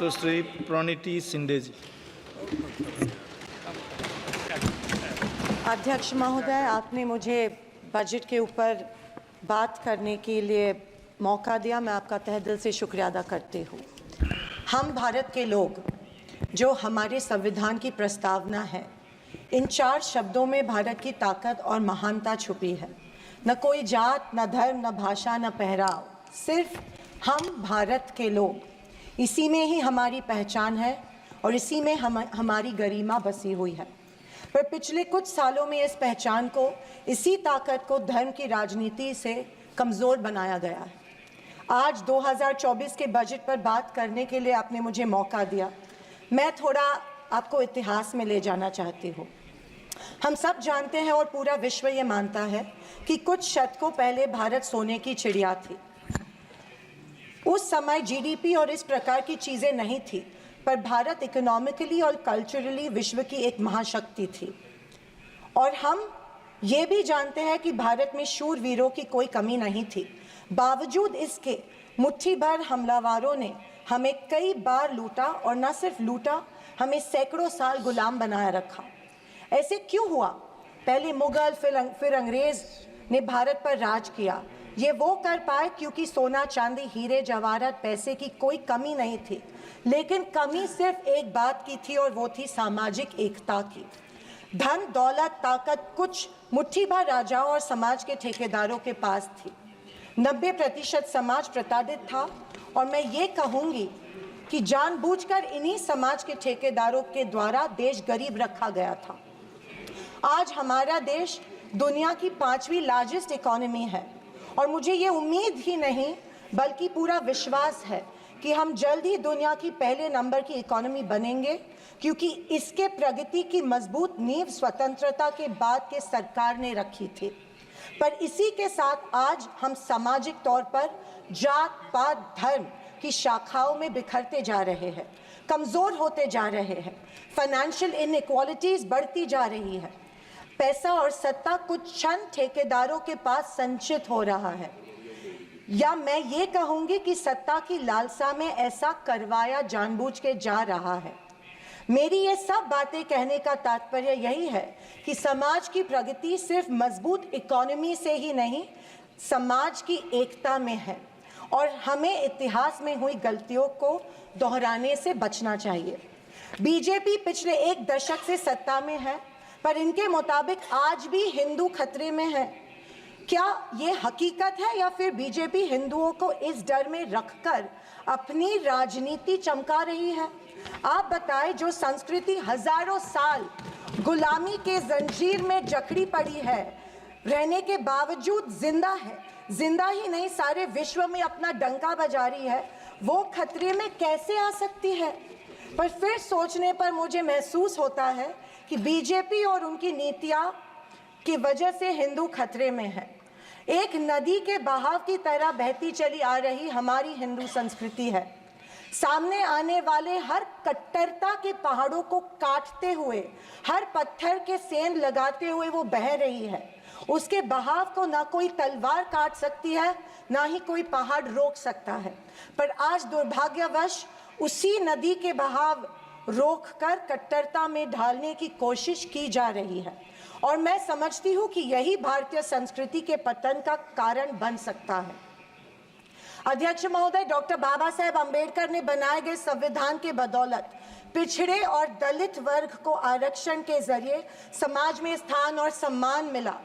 सुश्री प्रणीति शिंदे जी। अध्यक्ष महोदय, आपने मुझे बजट के ऊपर बात करने के लिए मौका दिया, मैं आपका तहे दिल से शुक्रिया अदा करती हूँ। हम भारत के लोग, जो हमारे संविधान की प्रस्तावना है, इन 4 शब्दों में भारत की ताकत और महानता छुपी है। न कोई जात, न धर्म, न भाषा, न पहराव, सिर्फ हम भारत के लोग। इसी में ही हमारी पहचान है और इसी में हमारी गरिमा बसी हुई है। पर पिछले कुछ सालों में इस पहचान को, इसी ताकत को धर्म की राजनीति से कमज़ोर बनाया गया है। आज 2024 के बजट पर बात करने के लिए आपने मुझे मौका दिया। मैं थोड़ा आपको इतिहास में ले जाना चाहती हूँ। हम सब जानते हैं और पूरा विश्व ये मानता है कि कुछ शतकों पहले भारत सोने की चिड़िया थी। उस समय जीडीपी और इस प्रकार की चीज़ें नहीं थी, पर भारत इकोनॉमिकली और कल्चरली विश्व की एक महाशक्ति थी। और हम ये भी जानते हैं कि भारत में शूरवीरों की कोई कमी नहीं थी। बावजूद इसके मुट्ठी भर हमलावरों ने हमें कई बार लूटा, और न सिर्फ लूटा, हमें सैकड़ों साल गुलाम बनाए रखा। ऐसे क्यों हुआ? पहले मुगल, फिर अंग्रेज ने भारत पर राज किया। ये वो कर पाए क्योंकि सोना, चांदी, हीरे जवाहरात, पैसे की कोई कमी नहीं थी। लेकिन कमी सिर्फ एक बात की थी, और वो थी सामाजिक एकता की। धन, दौलत, ताकत कुछ मुट्ठी भर राजाओं और समाज के ठेकेदारों के पास थी। 90% समाज प्रताड़ित था, और मैं ये कहूँगी कि जानबूझकर इन्हीं समाज के ठेकेदारों के द्वारा देश गरीब रखा गया था। आज हमारा देश दुनिया की 5वीं लार्जेस्ट इकोनॉमी है, और मुझे ये उम्मीद ही नहीं बल्कि पूरा विश्वास है कि हम जल्द ही दुनिया की पहले नंबर की इकोनॉमी बनेंगे, क्योंकि इसके प्रगति की मजबूत नींव स्वतंत्रता के बाद के सरकार ने रखी थी। पर इसी के साथ आज हम सामाजिक तौर पर जात, पात, धर्म की शाखाओं में बिखरते जा रहे हैं, कमज़ोर होते जा रहे हैं। फाइनेंशियल इनइक्वालिटीज़ बढ़ती जा रही है। पैसा और सत्ता कुछ चंद ठेकेदारों के पास संचित हो रहा है, या मैं ये कहूँगी कि सत्ता की लालसा में ऐसा करवाया जानबूझ के जा रहा है। मेरी ये सब बातें कहने का तात्पर्य यही है कि समाज की प्रगति सिर्फ मजबूत इकोनॉमी से ही नहीं, समाज की एकता में है, और हमें इतिहास में हुई गलतियों को दोहराने से बचना चाहिए। बीजेपी पिछले 1 दशक से सत्ता में है, पर इनके मुताबिक आज भी हिंदू खतरे में है। क्या ये हकीकत है, या फिर बीजेपी हिंदुओं को इस डर में रखकर अपनी राजनीति चमका रही है? आप बताएं, जो संस्कृति हजारों साल गुलामी के जंजीर में जकड़ी पड़ी है, रहने के बावजूद जिंदा है, जिंदा ही नहीं सारे विश्व में अपना डंका बजा रही है, वो खतरे में कैसे आ सकती है? पर फिर सोचने पर मुझे महसूस होता है कि बीजेपी और उनकी नीतियां की वजह से हिंदू खतरे में है। एक नदी के बहाव की तरह बहती चली आ रही हमारी हिंदू संस्कृति है। सामने आने वाले हर कट्टरता के पहाड़ों को काटते हुए, हर पत्थर के सेंध लगाते हुए वो बह रही है। उसके बहाव को ना कोई तलवार काट सकती है, ना ही कोई पहाड़ रोक सकता है। पर आज दुर्भाग्यवश उसी नदी के बहाव रोककर कट्टरता में ढालने की कोशिश की जा रही है, और मैं समझती हूँ कि यही भारतीय संस्कृति के पतन का कारण बन सकता है। अध्यक्ष महोदय, डॉक्टर बाबा साहेब अम्बेडकर ने बनाए गए संविधान के बदौलत पिछड़े और दलित वर्ग को आरक्षण के जरिए समाज में स्थान और सम्मान मिला,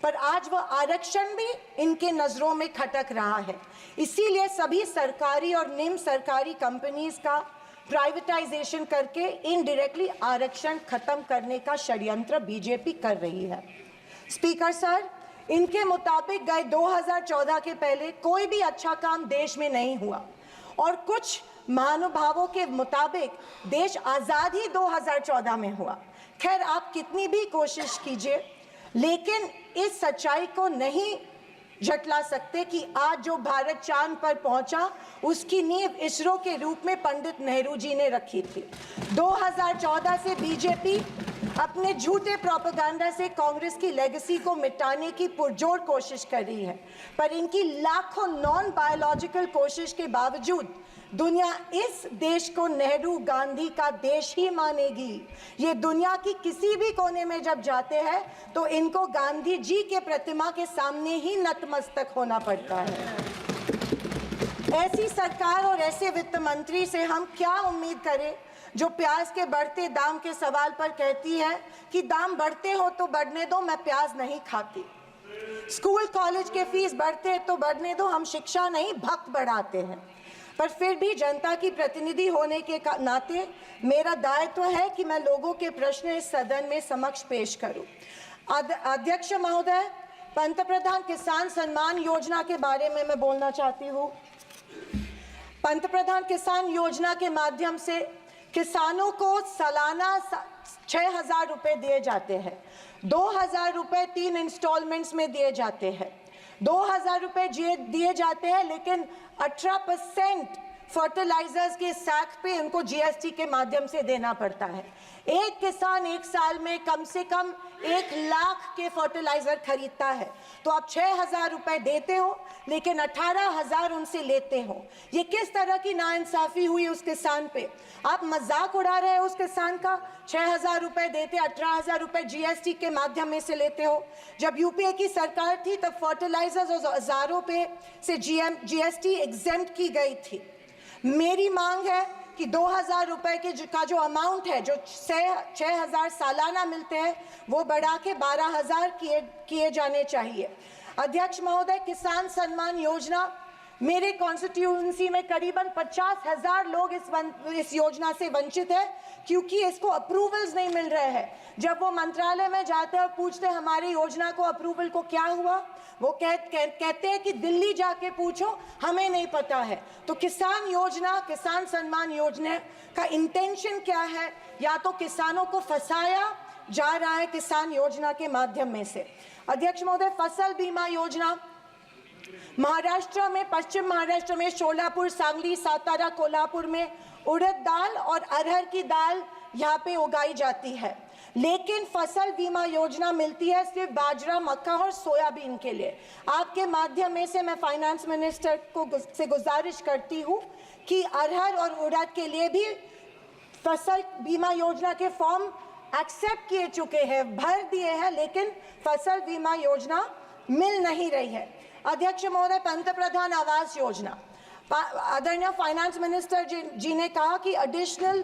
पर आज वह आरक्षण भी इनके नजरों में खटक रहा है। इसीलिए सभी सरकारी और निम्न सरकारी कंपनीज का प्राइवेटाइजेशन करके इनडायरेक्टली आरक्षण खत्म करने का षड्यंत्र बीजेपी कर रही है। स्पीकर सर, इनके मुताबिक गए 2014 के पहले कोई भी अच्छा काम देश में नहीं हुआ, और कुछ महानुभावों के मुताबिक देश आज़ाद ही 2014 में हुआ। खैर, आप कितनी भी कोशिश कीजिए, लेकिन इस सच्चाई को नहीं झटला सकते कि आज जो भारत चांद पर पहुंचा, उसकी नींव इसरो के रूप में पंडित नेहरू जी ने रखी थी। 2014 से बीजेपी अपने झूठे प्रोपेगेंडा से कांग्रेस की लेगेसी को मिटाने की पुरजोर कोशिश कर रही है, पर इनकी लाखों नॉन बायोलॉजिकल कोशिश के बावजूद दुनिया इस देश को नेहरू गांधी का देश ही मानेगी। ये दुनिया की किसी भी कोने में जब जाते हैं तो इनको गांधी जी के प्रतिमा के सामने ही नतमस्तक होना पड़ता है। ऐसी सरकार और ऐसे वित्त मंत्री से हम क्या उम्मीद करें जो प्याज के बढ़ते दाम के सवाल पर कहती है कि दाम बढ़ते हो तो बढ़ने दो, मैं प्याज नहीं खाती। स्कूल कॉलेज के फीस बढ़ते तो बढ़ने दो, हम शिक्षा नहीं भक्त बढ़ाते हैं। पर फिर भी जनता की प्रतिनिधि होने के नाते मेरा दायित्व है कि मैं लोगों के प्रश्न इस सदन में समक्ष पेश करूं। अध्यक्ष महोदय, पंतप्रधान किसान सम्मान योजना के बारे में मैं बोलना चाहती हूं। पंतप्रधान किसान योजना के माध्यम से किसानों को सालाना 6,000 रुपए दिए जाते हैं। 2,000 रुपए 3 इंस्टॉलमेंट्स में दिए जाते हैं। 2,000 रुपए दिए जाते हैं, लेकिन 18% फर्टिलाइजर्स के सैक पे उनको जीएसटी के माध्यम से देना पड़ता है। एक किसान एक साल में कम से कम 1 लाख के फर्टिलाइजर खरीदता है, तो आप 6,000 रुपए देते हो लेकिन 18,000 उनसे लेते हो। ये किस तरह की नाइंसाफी हुई उस किसान पे? आप मजाक उड़ा रहे हो उस किसान का। 6,000 रुपए देते, 18,000 रुपए जीएसटी के माध्यम में से लेते हो। जब यूपीए की सरकार थी तब फर्टिलाइजर्स और औजारों पे से जीएसटी एग्जेम्प्ट की गई थी। मेरी मांग है कि 2,000 रुपए का जो अमाउंट है, जो 6,000 सालाना मिलते हैं, वो बढ़ा के 12,000 किए जाने चाहिए। अध्यक्ष महोदय, किसान सम्मान योजना, मेरे कॉन्स्टिट्यूएंसी में करीबन 50,000 लोग इस योजना से वंचित है क्योंकि इसको अप्रूवल्स नहीं मिल रहे हैं। जब वो मंत्रालय में जाते हैं और पूछते हैं हमारी योजना को अप्रूवल को क्या हुआ, वो कहते हैं कि दिल्ली जाके पूछो, हमें नहीं पता है। तो किसान सम्मान योजना का इंटेंशन क्या है? या तो किसानों को फंसाया जा रहा है किसान योजना के माध्यम में से। अध्यक्ष महोदय, फसल बीमा योजना, महाराष्ट्र में, पश्चिम महाराष्ट्र में शोलापुर, सांगली, सातारा, कोल्हापुर में उड़द दाल और अरहर की दाल यहाँ पे उगाई जाती है, लेकिन फसल बीमा योजना मिलती है सिर्फ बाजरा, मक्का और सोयाबीन के लिए। आपके माध्यम में से मैं फाइनेंस मिनिस्टर से गुजारिश करती हूँ कि अरहर और उड़द के लिए भी फसल बीमा योजना के फॉर्म एक्सेप्ट किए चुके हैं, भर दिए हैं, लेकिन फसल बीमा योजना मिल नहीं रही है। अध्यक्ष महोदय, पंतप्रधान आवास योजना, आदरणीय फाइनेंस मिनिस्टर जी ने कहा कि एडिशनल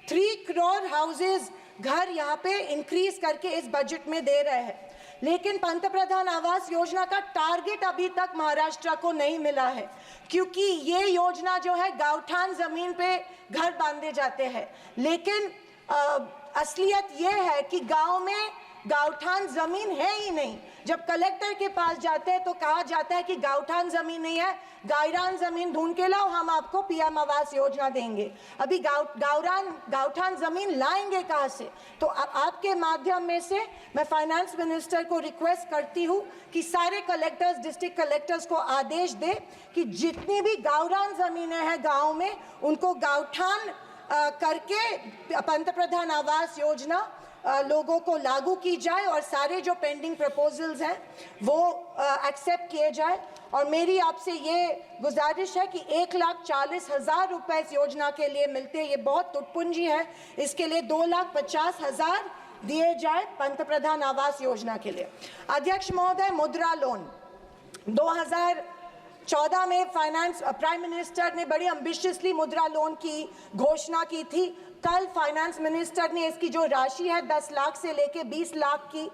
3 करोड़ हाउसेज घर यहाँ पे इंक्रीज करके इस बजट में दे रहे हैं, लेकिन पंतप्रधान आवास योजना का टारगेट अभी तक महाराष्ट्र को नहीं मिला है क्योंकि ये योजना जो है गांवठान जमीन पे घर बांधे जाते हैं, लेकिन असलियत ये है कि गांव में गांवठान जमीन है ही नहीं। जब कलेक्टर के पास जाते हैं तो कहा जाता है कि गांवठान जमीन नहीं है, गायरान जमीन ढूंढ के लाओ, हम आपको पीएम आवास योजना देंगे। अभी गांवठान जमीन लाएंगे कहाँ से? तो आपके माध्यम में से मैं फाइनेंस मिनिस्टर को रिक्वेस्ट करती हूँ कि सारे कलेक्टर्स, डिस्ट्रिक्ट कलेक्टर्स को आदेश दे कि जितनी भी गावरान जमीनें हैं गाँव में, उनको गांवठान करके पंतप्रधान आवास योजना लोगों को लागू की जाए और सारे जो पेंडिंग प्रपोजल्स हैं वो एक्सेप्ट किए जाए। और मेरी आपसे ये गुजारिश है कि 1,40,000 रुपए इस योजना के लिए मिलते हैं, ये बहुत टुटपुंजी है, इसके लिए 2,50,000 दिए जाए पंतप्रधान आवास योजना के लिए। अध्यक्ष महोदय, मुद्रा लोन 2014 में प्राइम मिनिस्टर ने बड़ी एम्बिशियसली मुद्रा लोन की घोषणा की थी। कल फाइनेंस मिनिस्टर ने इसकी जो राशि है 10 लाख से लेके 20 लाख की,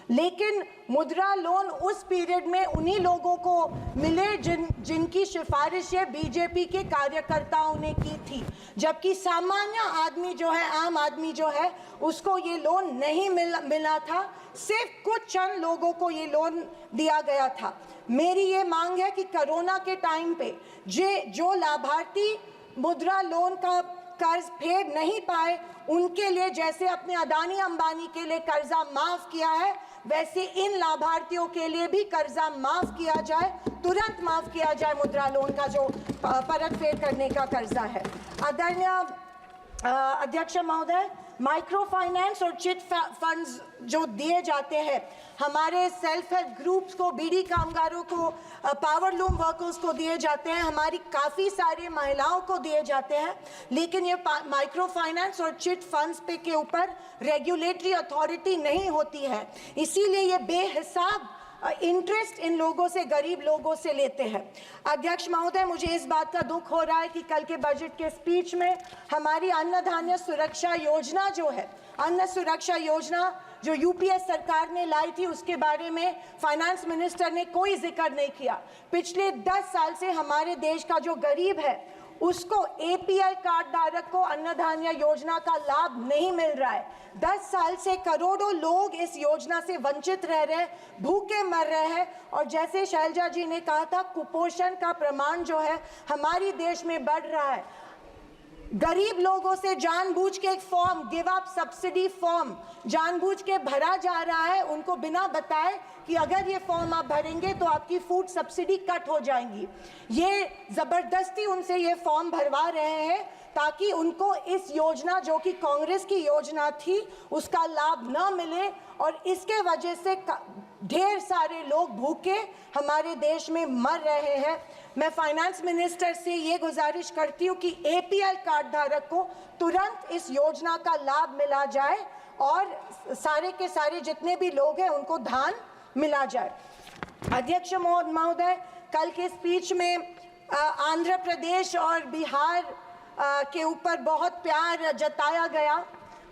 लेकिन मुद्रा लोन उस पीरियड में उन्हीं लोगों को मिले जिनकी सिफारिशें बीजेपी के कार्यकर्ताओं ने की थी, जबकि सामान्य आदमी जो है, आम आदमी जो है, उसको ये लोन नहीं मिला था। सिर्फ कुछ चंद लोगों को ये लोन दिया गया था। मेरी ये मांग है कि कोरोना के टाइम पे जो लाभार्थी मुद्रा लोन का कर्ज फेड नहीं पाए, उनके लिए जैसे अपने अदानी अंबानी के लिए कर्जा माफ किया है, वैसे इन लाभार्थियों के लिए भी कर्जा माफ किया जाए, तुरंत माफ किया जाए मुद्रा लोन का जो परत फेड करने का कर्जा है। आदरणीय अध्यक्ष महोदय, माइक्रो फाइनेंस और चिट फंड्स जो दिए जाते हैं हमारे सेल्फ हेल्प ग्रुप्स को, बीड़ी कामगारों को, पावर लूम वर्कर्स को दिए जाते हैं, हमारी काफ़ी सारी महिलाओं को दिए जाते हैं, लेकिन ये माइक्रो फाइनेंस और चिट फंड्स पे के ऊपर रेगुलेटरी अथॉरिटी नहीं होती है, इसीलिए ये बेहिसाब इंटरेस्ट इन लोगों से, गरीब लोगों से लेते हैं। अध्यक्ष महोदय, मुझे इस बात का दुख हो रहा है कि कल के बजट के स्पीच में हमारी अन्न धान्य सुरक्षा योजना जो है, अन्न सुरक्षा योजना जो यूपीए सरकार ने लाई थी, उसके बारे में फाइनेंस मिनिस्टर ने कोई जिक्र नहीं किया। पिछले 10 साल से हमारे देश का जो गरीब है उसको एपीएल कार्ड धारक को अन्न धान्य योजना का लाभ नहीं मिल रहा है। 10 साल से करोड़ों लोग इस योजना से वंचित रह रहे हैं, भूखे मर रहे हैं, और जैसे शैलजा जी ने कहा था, कुपोषण का प्रमाण जो है हमारी देश में बढ़ रहा है। गरीब लोगों से जानबूझ के एक form, give up subsidy form, जानबूझ के भरा जा रहा है, उनको बिना बताए कि अगर ये फॉर्म आप भरेंगे तो आपकी फूड सब्सिडी कट हो जाएंगी। ये जबरदस्ती उनसे ये फॉर्म भरवा रहे हैं ताकि उनको इस योजना, जो कि कांग्रेस की योजना थी, उसका लाभ न मिले, और इसके वजह से ढेर सारे लोग भूखे हमारे देश में मर रहे हैं। मैं फाइनेंस मिनिस्टर से ये गुजारिश करती हूँ कि एपीएल कार्ड धारक को तुरंत इस योजना का लाभ मिला जाए और सारे के सारे जितने भी लोग हैं उनको धान मिला जाए। अध्यक्ष महोदय, कल के स्पीच में आंध्र प्रदेश और बिहार के ऊपर बहुत प्यार जताया गया।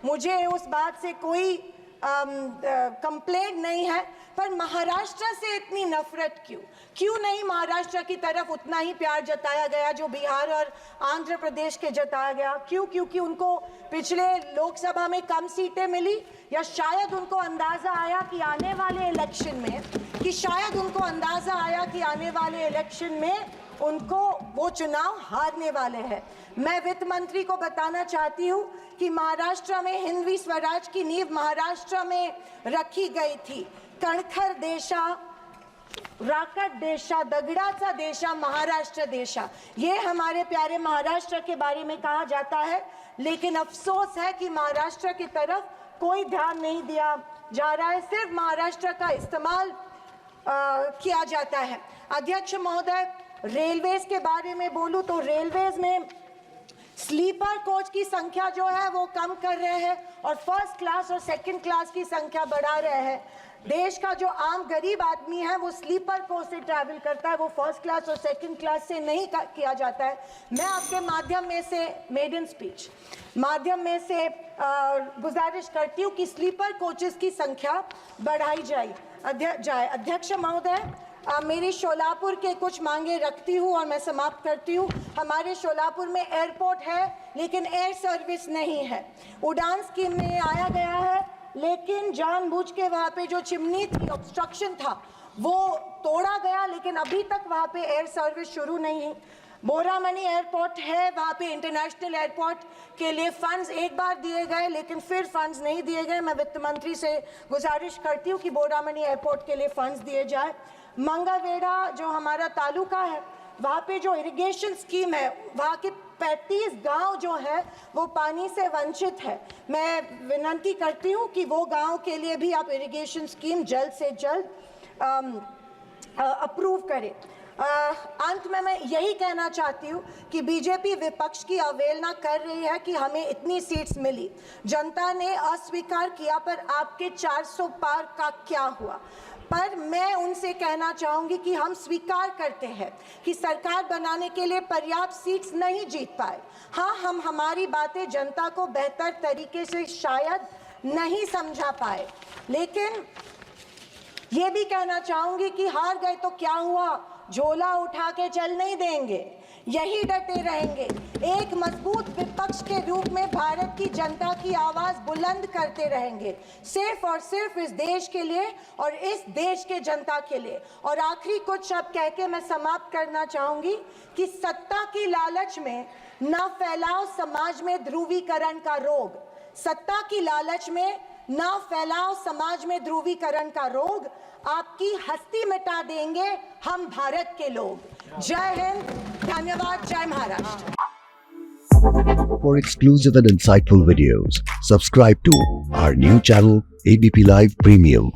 मुझे उस बात से कोई कंप्लेंट नहीं है, पर महाराष्ट्र से इतनी नफरत क्यों नहीं महाराष्ट्र की तरफ उतना ही प्यार जताया गया जो बिहार और आंध्र प्रदेश के जताया गया? क्यों? क्योंकि उनको पिछले लोकसभा में कम सीटें मिली, या शायद उनको अंदाजा आया कि आने वाले इलेक्शन में उनको वो चुनाव हारने वाले हैं। मैं वित्त मंत्री को बताना चाहती हूँ कि महाराष्ट्र में हिंदवी स्वराज की नींव महाराष्ट्र में रखी गई थी। कणखर देशा, राकट देशा, दगडाचा देशा, महाराष्ट्र देशा, ये हमारे प्यारे महाराष्ट्र के बारे में कहा जाता है, लेकिन अफसोस है कि महाराष्ट्र की तरफ कोई ध्यान नहीं दिया जा रहा है, सिर्फ महाराष्ट्र का इस्तेमाल किया जाता है। अध्यक्ष महोदय, रेलवेज के बारे में बोलूं तो रेलवेज में स्लीपर कोच की संख्या जो है वो कम कर रहे हैं और फर्स्ट क्लास और सेकंड क्लास की संख्या बढ़ा रहे हैं। देश का जो आम गरीब आदमी है वो स्लीपर कोच से ट्रैवल करता है, वो फर्स्ट क्लास और सेकंड क्लास से नहीं किया जाता है। मैं आपके माध्यम में से मेडन स्पीच माध्यम में से गुजारिश करती हूँ कि स्लीपर कोचेस की संख्या बढ़ाई जाए। अध्यक्ष महोदय, मेरी शोलापुर के कुछ मांगे रखती हूँ और मैं समाप्त करती हूँ। हमारे शोलापुर में एयरपोर्ट है लेकिन एयर सर्विस नहीं है। उड़ान स्कीम में आया गया है, लेकिन जानबूझ के वहाँ पे जो चिमनी थी, ऑब्स्ट्रक्शन था, वो तोड़ा गया, लेकिन अभी तक वहाँ पे एयर सर्विस शुरू नहीं है। बोरामनी एयरपोर्ट है, वहाँ पे इंटरनेशनल एयरपोर्ट के लिए फंड्स एक बार दिए गए, लेकिन फिर फंड्स नहीं दिए गए। मैं वित्त मंत्री से गुजारिश करती हूँ कि बोरामनी एयरपोर्ट के लिए फंड्स दिए जाए। मंगावेड़ा जो हमारा तालुका है, वहाँ पे जो इरिगेशन स्कीम है, वहाँ के 35 गांव जो है वो पानी से वंचित है। मैं विनती करती हूँ कि वो गांव के लिए भी आप इरिगेशन स्कीम जल्द से जल्द अप्रूव करें। अंत में मैं यही कहना चाहती हूँ कि बीजेपी विपक्ष की अवहेलना कर रही है कि हमें इतनी सीट्स मिली, जनता ने अस्वीकार किया, पर आपके 400 पार का क्या हुआ? पर मैं उनसे कहना चाहूँगी कि हम स्वीकार करते हैं कि सरकार बनाने के लिए पर्याप्त सीट्स नहीं जीत पाए। हाँ, हम हमारी बातें जनता को बेहतर तरीके से शायद नहीं समझा पाए, लेकिन ये भी कहना चाहूँगी कि हार गए तो क्या हुआ, झोला उठा के चल नहीं देंगे, यही डटे रहेंगे। एक मजबूत विपक्ष के रूप में भारत की जनता की आवाज बुलंद करते रहेंगे, सिर्फ और सिर्फ इस देश के लिए और इस देश के जनता के लिए। और आखिरी कुछ शब्द कह के मैं समाप्त करना चाहूंगी कि सत्ता की लालच में न फैलाओ समाज में ध्रुवीकरण का रोग। सत्ता की लालच में न फैलाओ समाज में ध्रुवीकरण का रोग, आपकी हस्ती मिटा देंगे हम भारत के लोग। जय हिंद, धन्यवाद, जय Maharashtra. For exclusive and insightful videos, subscribe to our new channel ABP Live Premium.